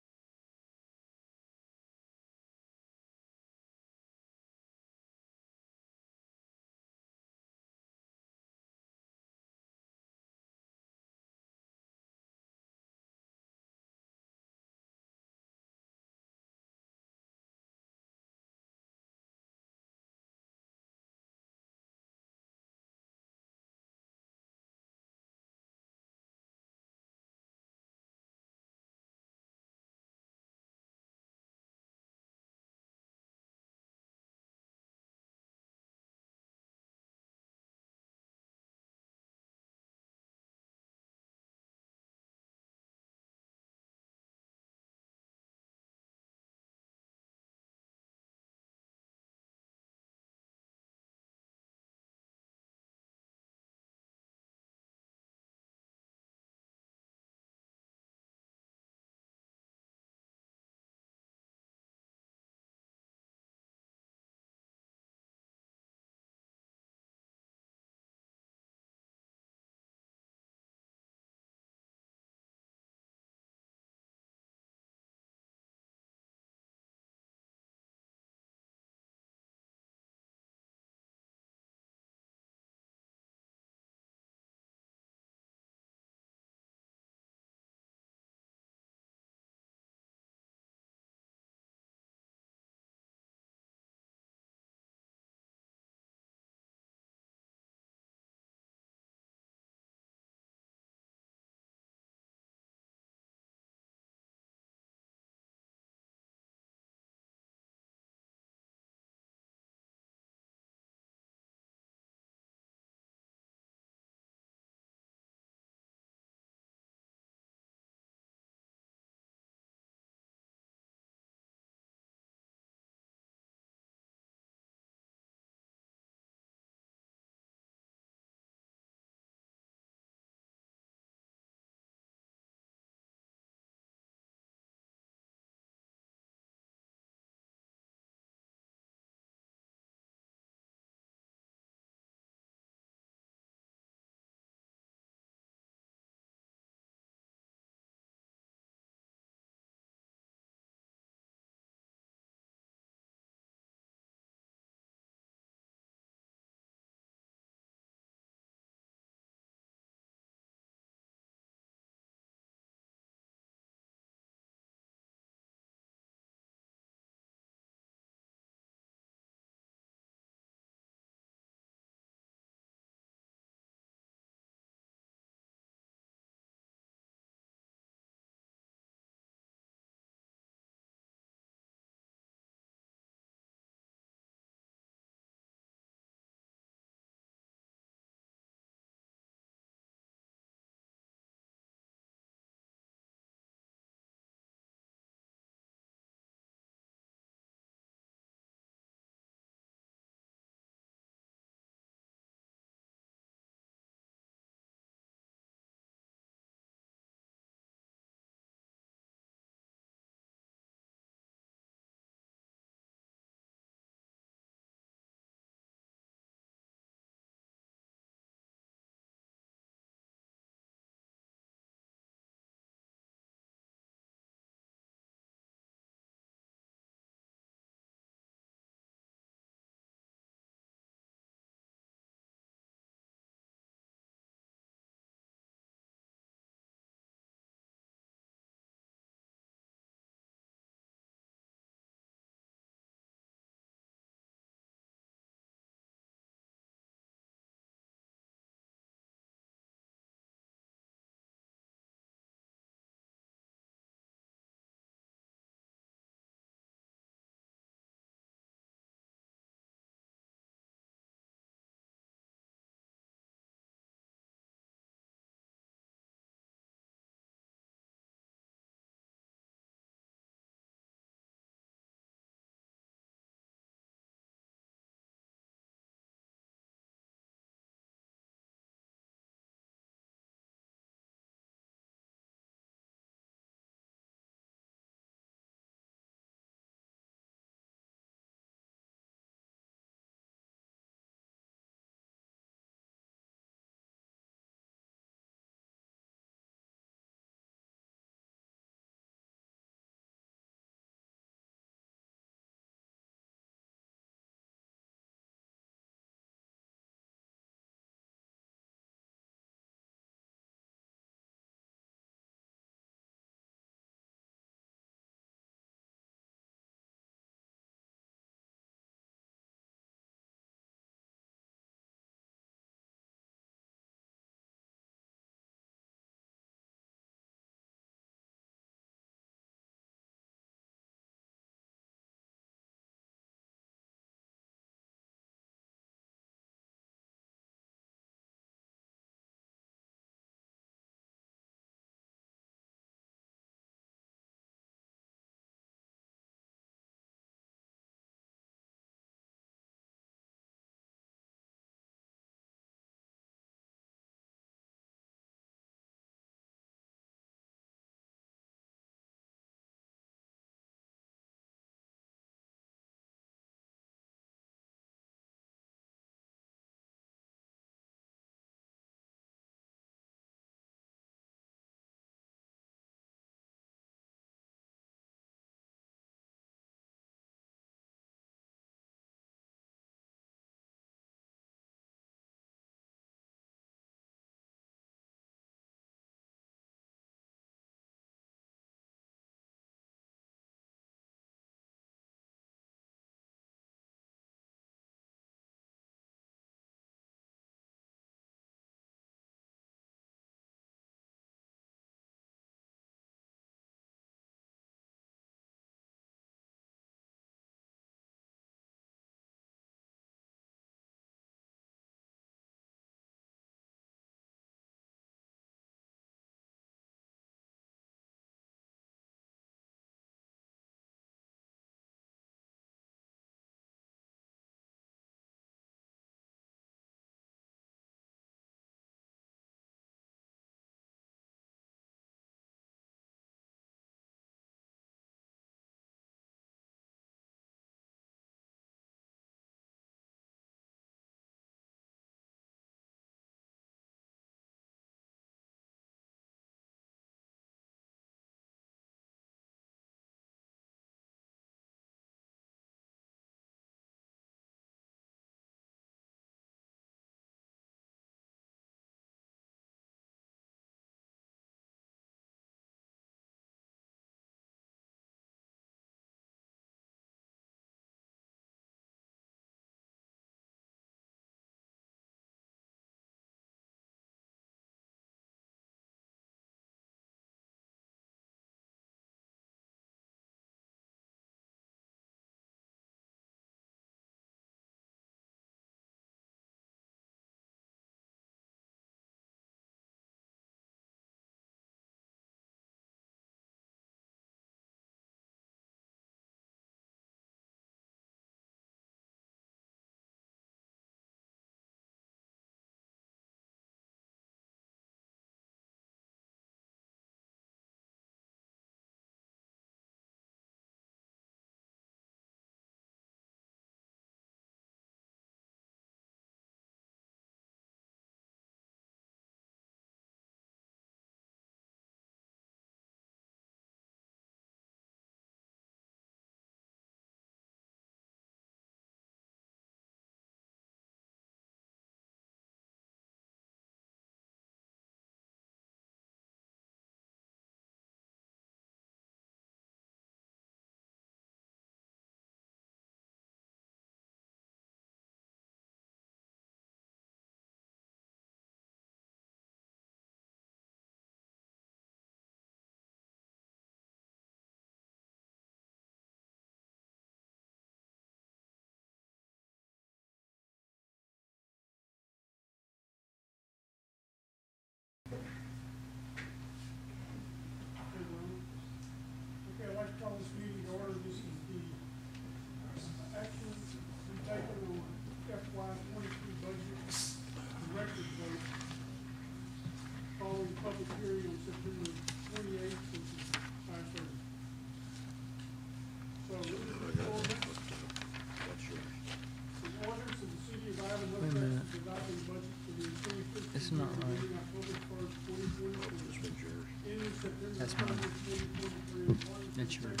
Speaker 4: That's yours.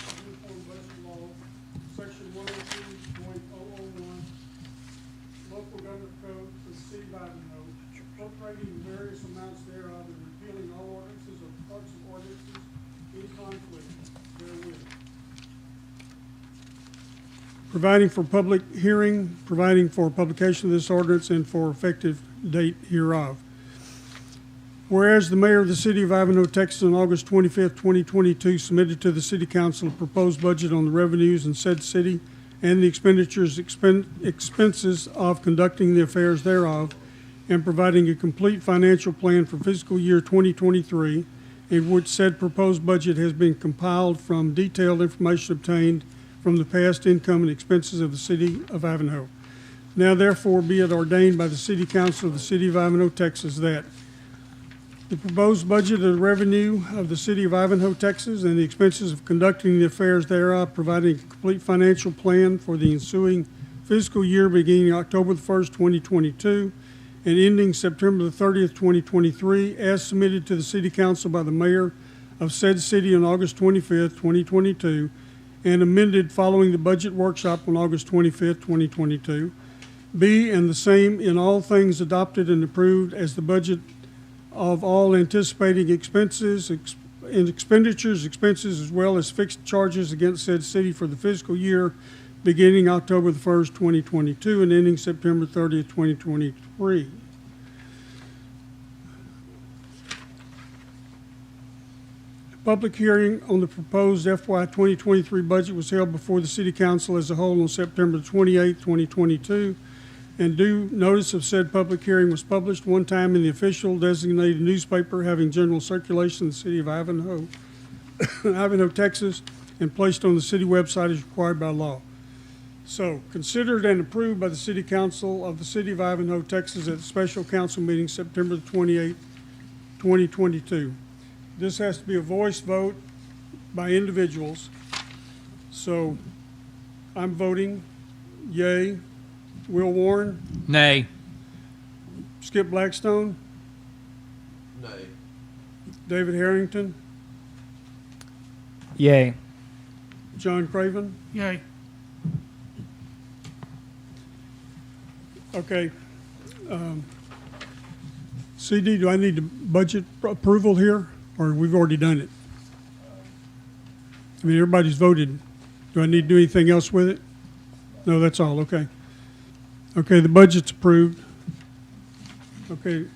Speaker 1: Section 102.001, local government code for the city of Ivanhoe, appropriating various amounts thereof and repealing all ordinances or parts of ordinances in conflict therewith. Providing for public hearing, providing for publication of this ordinance and for effective date hereof. Whereas the mayor of the city of Ivanhoe, Texas, on August 25th, 2022, submitted to the city council a proposed budget on the revenues in said city and the expenses of conducting the affairs thereof, and providing a complete financial plan for fiscal year 2023, in which said proposed budget has been compiled from detailed information obtained from the past income and expenses of the city of Ivanhoe. Now therefore be it ordained by the city council of the city of Ivanhoe, Texas, that the proposed budget of the revenue of the city of Ivanhoe, Texas, and the expenses of conducting the affairs thereof, providing a complete financial plan for the ensuing fiscal year beginning October the 1st, 2022, and ending September the 30th, 2023, as submitted to the city council by the mayor of said city on August 25th, 2022, and amended following the budget workshop on August 25th, 2022. B, and the same in all things adopted and approved as the budget of all anticipating expenses and expenditures, expenses, as well as fixed charges against said city for the fiscal year beginning October the 1st, 2022, and ending September 30th, 2023. Public hearing on the proposed FY 2023 budget was held before the City Council as a whole on September 28, 2022, and due notice of said public hearing was published one time in the official designated newspaper having general circulation in the City of Ivanhoe, Ivanhoe, Texas, and placed on the city website as required by law. So, considered and approved by the City Council of the City of Ivanhoe, Texas at the special council meeting September 28, 2022. This has to be a voice vote by individuals. So I'm voting yay. Will Warren,
Speaker 4: Nay.
Speaker 1: Skip Blackstone,
Speaker 3: Nay.
Speaker 1: David Harrington,
Speaker 2: Yay.
Speaker 1: John Craven.
Speaker 7: Yay.
Speaker 1: Okay. CD, do I need the budget approval here, or we've already done it? I mean, everybody's voted. Do I need to do anything else with it? No, that's all, okay. Okay, the budget's approved. Okay.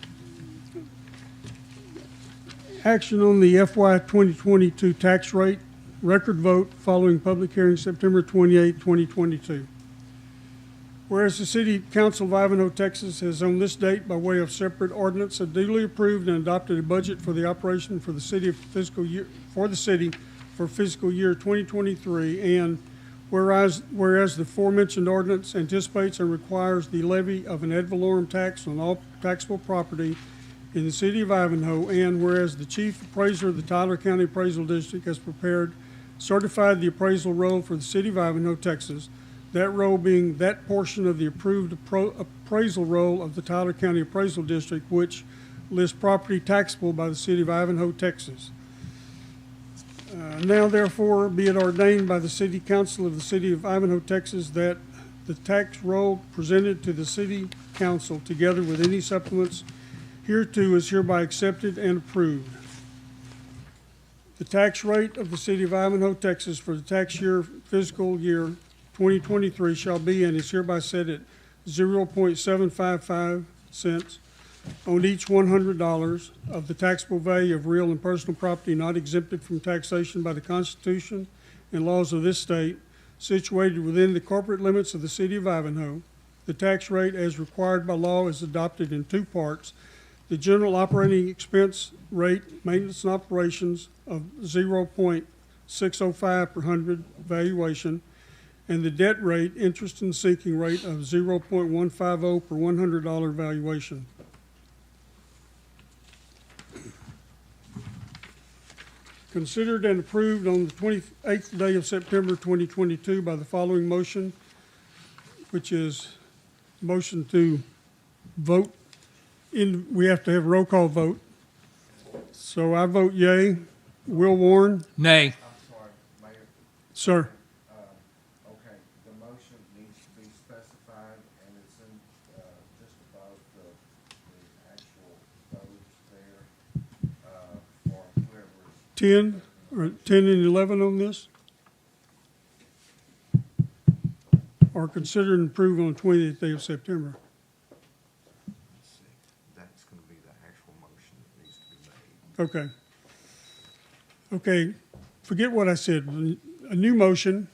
Speaker 1: Action on the FY 2022 tax rate, record vote following public hearing September 28, 2022. Whereas the City Council of Ivanhoe, Texas has on this date, by way of separate ordinance, duly approved and adopted a budget for the operation for the city fiscal year 2023, and whereas the aforementioned ordinance anticipates and requires the levy of an ad valorem tax on all taxable property in the city of Ivanhoe, and whereas the chief appraiser of the Tyler County Appraisal District has certified the appraisal roll for the city of Ivanhoe, Texas, that roll being that portion of the approved appraisal roll of the Tyler County Appraisal District which lists property taxable by the city of Ivanhoe, Texas. Now therefore be it ordained by the City Council of the City of Ivanhoe, Texas, that the tax roll presented to the City Council together with any supplements hereto is hereby accepted and approved. The tax rate of the City of Ivanhoe, Texas for the tax year fiscal year 2023 shall be and is hereby set at 0.755 cents on each $100 of the taxable value of real and personal property not exempted from taxation by the Constitution and laws of this state, situated within the corporate limits of the City of Ivanhoe. The tax rate as required by law is adopted in two parts. The general operating expense rate, maintenance and operations of 0.605 per hundred valuation, and the debt rate, interest and sinking rate of 0.150 per $100 valuation. Considered and approved on the 28th day of September 2022 by the following motion, which is motion to vote we have to have a roll call vote. So I vote yay. Will Warren,
Speaker 4: Nay.
Speaker 5: I'm sorry, Mayor.
Speaker 1: sir.
Speaker 5: Okay, the motion needs to be specified, and it's in, just above the actual votes there, for whoever's.
Speaker 1: 10, or 10 and 11 on this? Or consider and approve on 20th day of September?
Speaker 5: That's gonna be the actual motion that needs to be made.
Speaker 1: Okay. Okay, forget what I said. A new motion.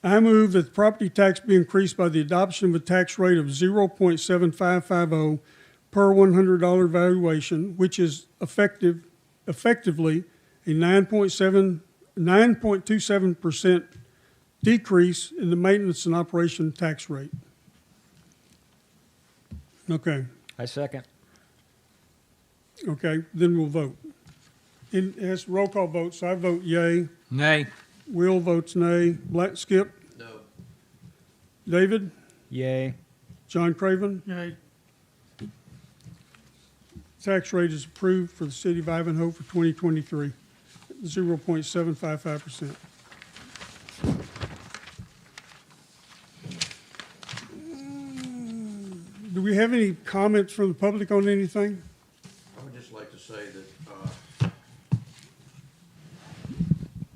Speaker 1: I move that the property tax be increased by the adoption of a tax rate of 0.7550 per $100 valuation, which is effectively a 9.27% decrease in the maintenance and operation tax rate. Okay,
Speaker 2: I second.
Speaker 1: okay, then we'll vote. It's roll call vote, so I vote yay.
Speaker 4: Nay.
Speaker 1: Will votes nay. Skip?
Speaker 3: No.
Speaker 1: David?
Speaker 2: Yay.
Speaker 1: John Craven?
Speaker 7: Yay.
Speaker 1: Tax rate is approved for the city of Ivanhoe for 2023, 0.755%. Do we have any comments from the public on anything?
Speaker 3: I would just like to say that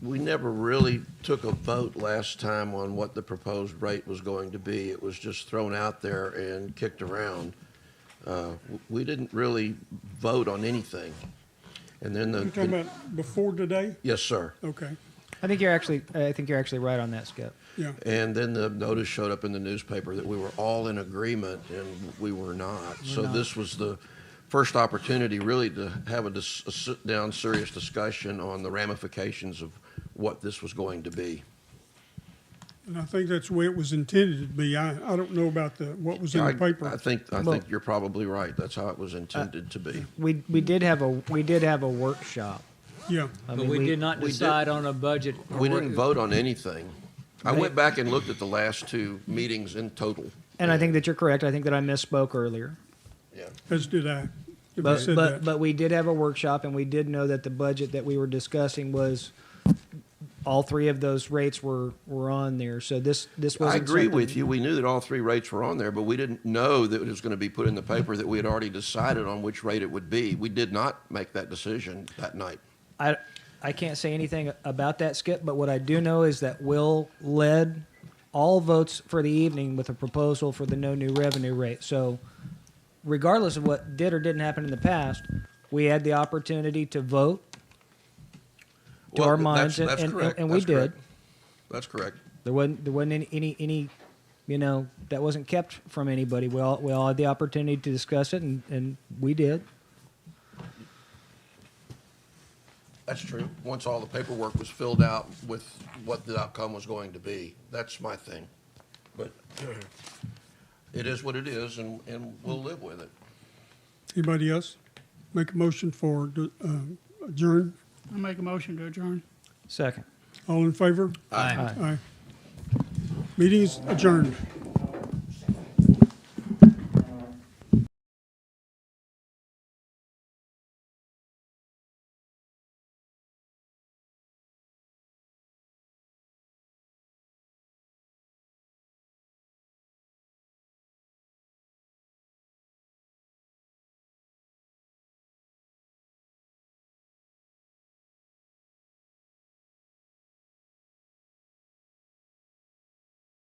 Speaker 3: we never really took a vote last time on what the proposed rate was going to be. It was just thrown out there and kicked around. We didn't really vote on anything. And then
Speaker 1: You're talking about before today?
Speaker 3: yes, sir.
Speaker 1: Okay,
Speaker 2: I think you're actually right on that, Skip.
Speaker 1: yeah.
Speaker 3: And then the notice showed up in the newspaper that we were all in agreement, and we were not. So this was the first opportunity really to have a sit-down, serious discussion on the ramifications of what this was going to be.
Speaker 1: And I think that's the way it was intended to be. I don't know about what was in the paper.
Speaker 3: I think you're probably right. That's how it was intended to be.
Speaker 2: We did have a workshop.
Speaker 1: Yeah,
Speaker 2: I
Speaker 4: But
Speaker 2: mean,
Speaker 4: we did not
Speaker 3: we did-
Speaker 4: decide on a budget.
Speaker 3: We didn't vote on anything. I went back and looked at the last two meetings in total.
Speaker 2: And I think that you're correct. I think that I misspoke earlier.
Speaker 3: Yeah.
Speaker 1: as did I. If I said that.
Speaker 2: But we did have a workshop, and we did know that the budget that we were discussing was all three of those rates were on there. So this wasn't.
Speaker 3: I agree
Speaker 2: something-
Speaker 3: with you. We knew that all three rates were on there, but we didn't know that it was going to be put in the paper that we had already decided on which rate it would be. We did not make that decision that night.
Speaker 2: I can't say anything about that, Skip, but what I do know is that Will led all votes for the evening with a proposal for the no new revenue rate. So regardless of what did or didn't happen in the past, we had the opportunity to vote to
Speaker 3: Well,
Speaker 2: our minds,
Speaker 3: that's
Speaker 2: and
Speaker 3: correct.
Speaker 2: we
Speaker 3: That's
Speaker 2: did.
Speaker 3: correct. That's correct.
Speaker 2: There wasn't any that wasn't kept from anybody. We all had the opportunity to discuss it, and we did.
Speaker 3: That's true. Once all the paperwork was filled out with what the outcome was going to be, that's my thing. But it is what it is, and we'll live with it.
Speaker 1: Anybody else? Make a motion for adjourn.
Speaker 7: I make a motion to adjourn.
Speaker 2: Second.
Speaker 1: All in favor?
Speaker 4: Aye.
Speaker 1: Aye. Meeting is adjourned.